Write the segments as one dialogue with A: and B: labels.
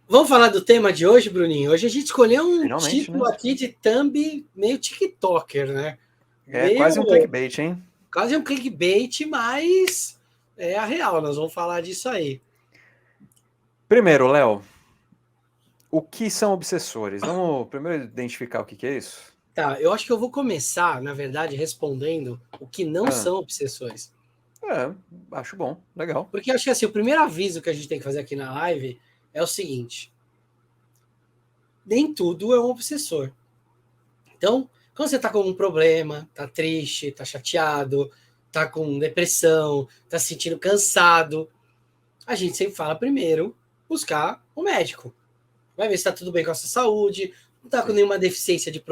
A: Vamos falar do tema de hoje, Bruninho? Hoje a gente escolheu um
B: Finalmente,
A: título
B: né?
A: aqui de thumb meio TikToker, né?
B: É
A: Meio
B: quase um clickbait, hein?
A: quase um clickbait, mas é a real. Nós vamos falar disso aí.
B: Primeiro, Léo, o que são obsessores? Vamos primeiro identificar o que é isso?
A: Tá, eu acho que eu vou começar, na verdade, respondendo o que não
B: Ah,
A: são obsessores.
B: é, acho bom, legal.
A: Porque eu acho que assim, o primeiro aviso que a gente tem que fazer aqui na live é o seguinte: nem tudo é um obsessor. Então, quando você está com um problema, está triste, está chateado, está com depressão, está se sentindo cansado, a gente sempre fala primeiro buscar o médico. Vai ver se está tudo bem com a sua saúde, não está com
B: Sim.
A: nenhuma deficiência de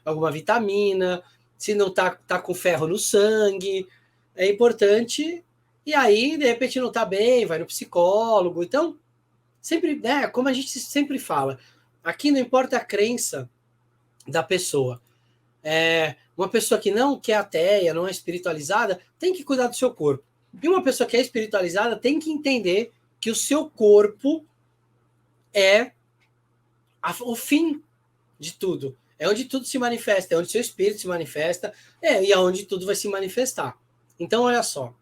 A: alguma vitamina, se não está tá com ferro no sangue. É importante. E aí, de repente, não está bem, vai no psicólogo. Então, sempre, né, como a gente sempre fala, aqui não importa a crença da pessoa. Uma pessoa que não quer ateia, não é espiritualizada, tem que cuidar do seu corpo. E uma pessoa que é espiritualizada tem que entender que o seu corpo é o fim de tudo. É onde tudo se manifesta, é onde seu espírito se manifesta, e é onde tudo vai se manifestar. Então, olha só.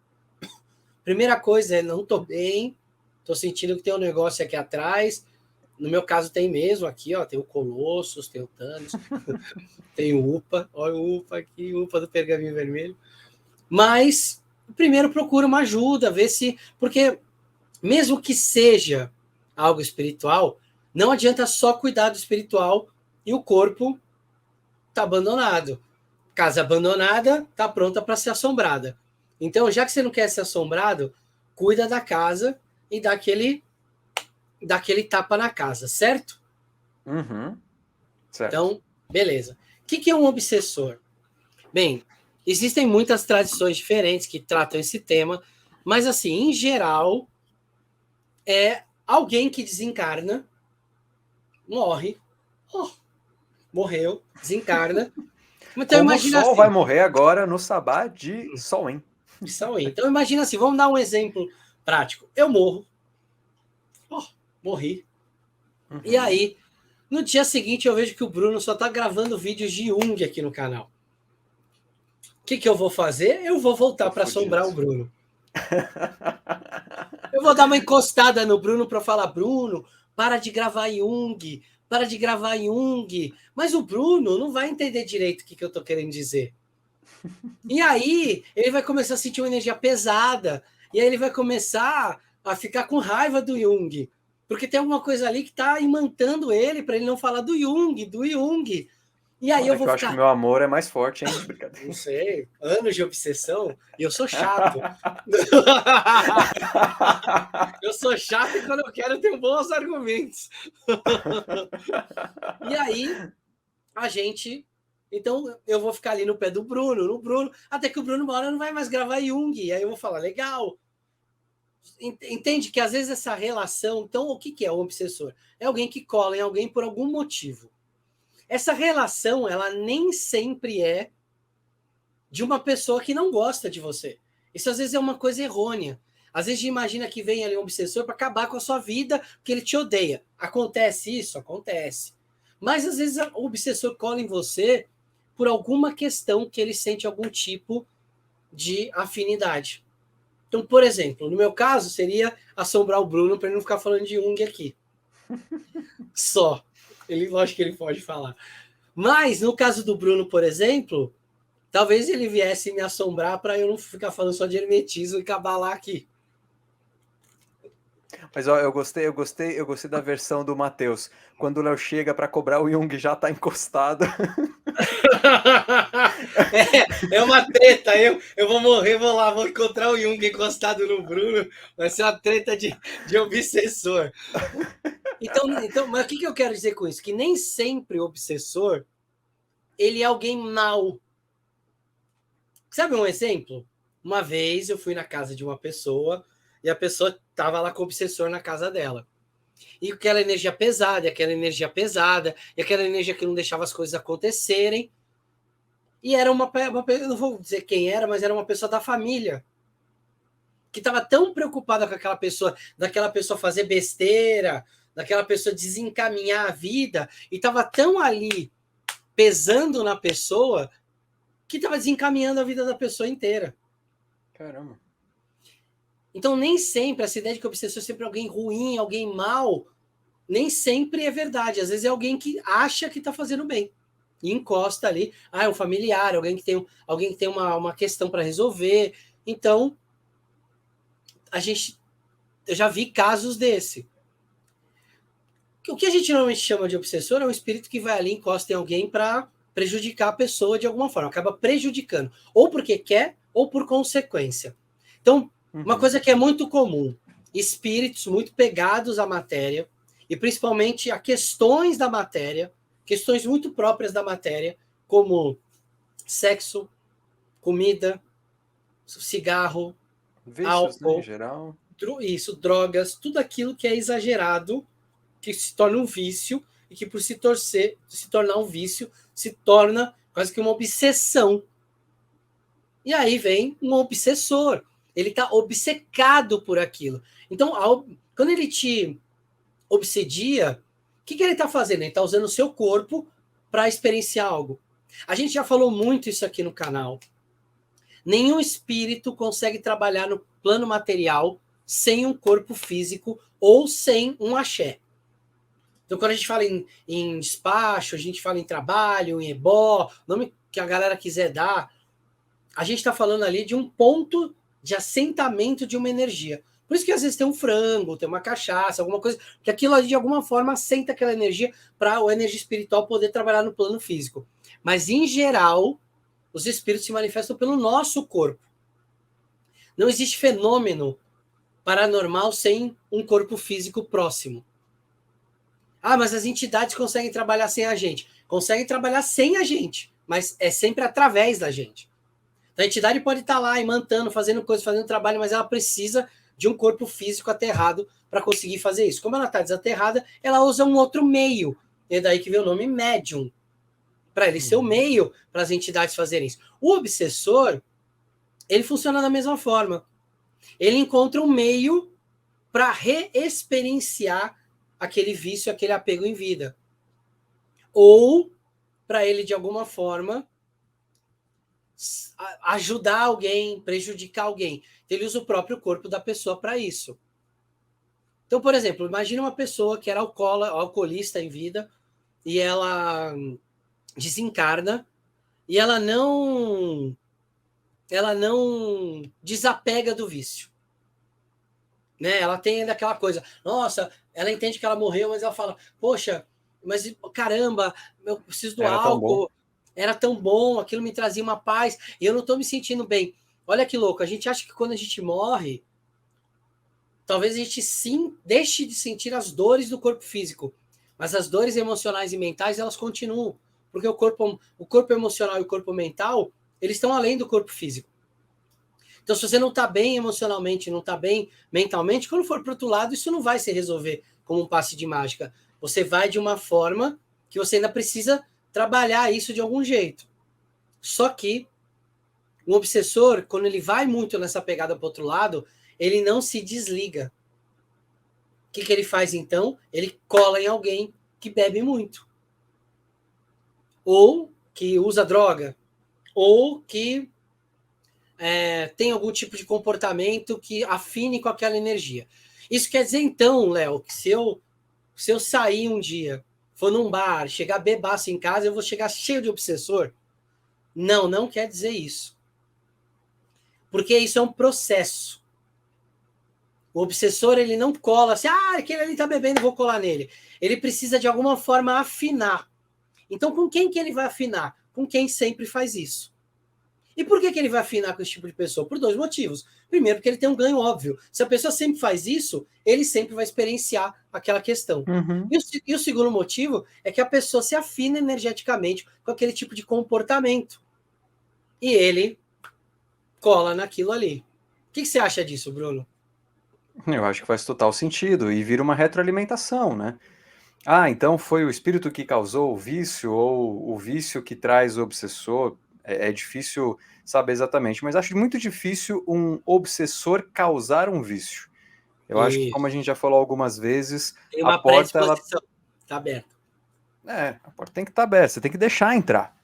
A: Primeira coisa é, não tô bem, tô sentindo que tem um negócio aqui atrás. No meu caso tem mesmo aqui, ó, tem o Colossus, tem o Thanos, tem o UPA, olha o UPA aqui, o UPA do pergaminho vermelho. Mas primeiro procura uma ajuda, ver se. Porque, mesmo que seja algo espiritual, não adianta só cuidar do espiritual e o corpo está abandonado. Casa abandonada está pronta para ser assombrada. Então, já que você não quer ser assombrado, cuida da casa e dá aquele tapa na casa, certo?
B: Uhum, certo.
A: Então, beleza. O que é um obsessor? Bem, existem muitas tradições diferentes que tratam esse tema, mas assim, em geral, é alguém que desencarna, morre, oh, morreu, desencarna. Então
B: Como o
A: imagina
B: Sol vai
A: assim,
B: morrer agora no sabá de Sol, hein?
A: isso aí. Então imagina assim, vamos dar um exemplo prático. Eu morro, oh, morri. E
B: Uhum.
A: aí, no dia seguinte eu vejo que o Bruno só está gravando vídeos de Jung aqui no canal. O que eu vou fazer? Eu vou voltar
B: Tô
A: para
B: fudido.
A: assombrar o Bruno. Eu vou dar uma encostada no Bruno para falar, Bruno, para de gravar Jung, para de gravar Jung. Mas o Bruno não vai entender direito o que eu estou querendo dizer. E aí ele vai começar a sentir uma energia pesada. E aí ele vai começar a ficar com raiva do Jung. Porque tem alguma coisa ali que está imantando ele para ele não falar do Jung, do Jung. E aí eu
B: Olha que
A: vou
B: eu acho que
A: ficar,
B: meu amor é mais forte, hein?
A: não
B: Brincadeira.
A: sei, anos de obsessão, e eu sou chato. Eu sou chato e quando eu quero tenho bons argumentos. E aí, a gente. Então, eu vou ficar ali no pé do Bruno, no Bruno, até que o Bruno uma hora não vai mais gravar Jung. E aí eu vou falar, legal. Entende que às vezes essa relação. Então, o que é um obsessor? É alguém que cola em alguém por algum motivo. Essa relação, ela nem sempre é de uma pessoa que não gosta de você. Isso às vezes é uma coisa errônea. Às vezes imagina que vem ali um obsessor para acabar com a sua vida, porque ele te odeia. Acontece isso? Acontece. Mas às vezes o obsessor cola em você por alguma questão que ele sente algum tipo de afinidade. Então, por exemplo, no meu caso, seria assombrar o Bruno para ele não ficar falando de Jung aqui. Só. Ele, lógico que ele pode falar. Mas, no caso do Bruno, por exemplo, talvez ele viesse me assombrar para eu não ficar falando só de hermetismo e cabalar aqui.
B: Mas ó, eu gostei da versão do Matheus. Quando o Léo chega pra cobrar, o Jung já tá encostado.
A: É uma treta. Eu vou morrer, vou lá, vou encontrar o Jung encostado no Bruno. Vai ser uma treta de obsessor. Então, mas o que eu quero dizer com isso? Que nem sempre o obsessor ele é alguém mau. Sabe um exemplo? Uma vez eu fui na casa de uma pessoa e a pessoa estava lá com o obsessor na casa dela. E aquela energia pesada, e aquela energia pesada, e aquela energia que não deixava as coisas acontecerem. E era eu não vou dizer quem era, mas era uma pessoa da família, que estava tão preocupada com aquela pessoa, daquela pessoa fazer besteira, daquela pessoa desencaminhar a vida e estava tão ali pesando na pessoa que estava desencaminhando a vida da pessoa inteira.
B: Caramba.
A: Então, nem sempre essa ideia de que o obsessor é sempre alguém ruim, alguém mal, nem sempre é verdade. Às vezes é alguém que acha que está fazendo bem e encosta ali. Ah, é um familiar, alguém que tem uma questão para resolver. Então, eu já vi casos desse. O que a gente normalmente chama de obsessor é um espírito que vai ali, encosta em alguém para prejudicar a pessoa de alguma forma, acaba prejudicando, ou porque quer, ou por consequência. Então, uma coisa que é muito comum, espíritos muito pegados à matéria, e principalmente a questões da matéria, questões muito próprias da matéria, como sexo, comida, cigarro,
B: Vícios, né, em
A: álcool,
B: geral.
A: isso, drogas, tudo aquilo que é exagerado, que se torna um vício, e que por se tornar um vício, se torna quase que uma obsessão. E aí vem um obsessor. Ele está obcecado por aquilo. Então, quando ele te obsedia, o que ele está fazendo? Ele está usando o seu corpo para experienciar algo. A gente já falou muito isso aqui no canal. Nenhum espírito consegue trabalhar no plano material sem um corpo físico ou sem um axé. Então, quando a gente fala em despacho, a gente fala em trabalho, em ebó, nome que a galera quiser dar, a gente está falando ali de um ponto de assentamento de uma energia. Por isso que às vezes tem um frango, tem uma cachaça, alguma coisa, que aquilo ali de alguma forma assenta aquela energia para a energia espiritual poder trabalhar no plano físico. Mas, em geral, os espíritos se manifestam pelo nosso corpo. Não existe fenômeno paranormal sem um corpo físico próximo. Ah, mas as entidades conseguem trabalhar sem a gente. Conseguem trabalhar sem a gente, mas é sempre através da gente. A entidade pode estar lá imantando, fazendo coisas, fazendo trabalho, mas ela precisa de um corpo físico aterrado para conseguir fazer isso. Como ela está desaterrada, ela usa um outro meio. É daí que vem o nome médium, para ele ser o meio para as entidades fazerem isso. O obsessor, ele funciona da mesma forma. Ele encontra um meio para reexperienciar aquele vício, aquele apego em vida. Ou para ele, de alguma forma, ajudar alguém, prejudicar alguém. Ele usa o próprio corpo da pessoa para isso. Então, por exemplo, imagina uma pessoa que era alcoolista em vida e ela desencarna e ela não desapega do vício. Né? Ela tem ainda aquela coisa, nossa, ela entende que ela morreu, mas ela fala, poxa, mas caramba, eu preciso do
B: Era tão bom.
A: álcool, era tão bom, aquilo me trazia uma paz, e eu não estou me sentindo bem. Olha que louco, a gente acha que quando a gente morre, talvez a gente sim deixe de sentir as dores do corpo físico, mas as dores emocionais e mentais, elas continuam, porque o corpo emocional e o corpo mental, eles estão além do corpo físico. Então, se você não está bem emocionalmente, não está bem mentalmente, quando for para o outro lado, isso não vai se resolver como um passe de mágica. Você vai de uma forma que você ainda precisa trabalhar isso de algum jeito. Só que um obsessor, quando ele vai muito nessa pegada para o outro lado, ele não se desliga. O que ele faz, então? Ele cola em alguém que bebe muito. Ou que usa droga. Ou que tem algum tipo de comportamento que afine com aquela energia. Isso quer dizer, então, Léo, que se eu sair um dia, for num bar, chegar bebaço em casa, eu vou chegar cheio de obsessor? Não, não quer dizer isso. Porque isso é um processo. O obsessor, ele não cola assim, aquele ali tá bebendo, vou colar nele. Ele precisa, de alguma forma, afinar. Então, com quem que ele vai afinar? Com quem sempre faz isso. E por que ele vai afinar com esse tipo de pessoa? Por dois motivos. Primeiro, porque ele tem um ganho óbvio. Se a pessoa sempre faz isso, ele sempre vai experienciar aquela questão. E o segundo motivo é que a pessoa se afina energeticamente com aquele tipo de comportamento. E ele cola naquilo ali. O que você acha disso, Bruno?
B: Eu acho que faz total sentido e vira uma retroalimentação, né? Ah, então foi o espírito que causou o vício ou o vício que traz o obsessor. É difícil saber exatamente, mas acho muito difícil um obsessor causar um vício. Eu acho que, como a
A: Isso.
B: gente já falou algumas vezes,
A: Tem
B: a
A: uma
B: porta, ela,
A: predisposição. Tá aberto.
B: a porta tem que estar aberta, você tem que deixar entrar.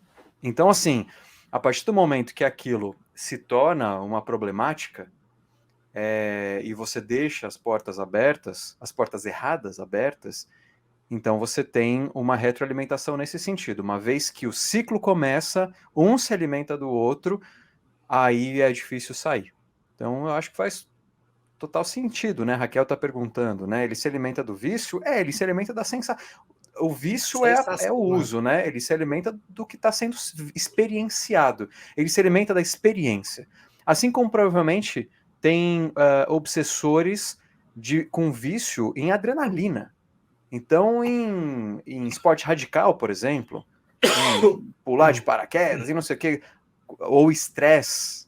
B: Então, assim, a partir do momento que aquilo se torna uma problemática, e você deixa as portas abertas, as portas erradas abertas, então você tem uma retroalimentação nesse sentido. Uma vez que o ciclo começa, um se alimenta do outro, aí é difícil sair. Então, eu acho que faz total sentido, né? Raquel está perguntando, né? Ele se alimenta do vício? Ele se alimenta da sensação. O vício é o
A: Sensacional.
B: uso, né? Ele se alimenta do que está sendo experienciado. Ele se alimenta da experiência. Assim como provavelmente tem obsessores com vício em adrenalina. Então, em esporte radical, por exemplo, em pular de paraquedas e não sei o quê, ou estresse,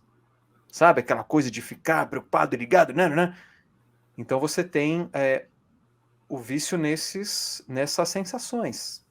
B: sabe? Aquela coisa de ficar preocupado, ligado, né? Então você tem o vício nessas sensações.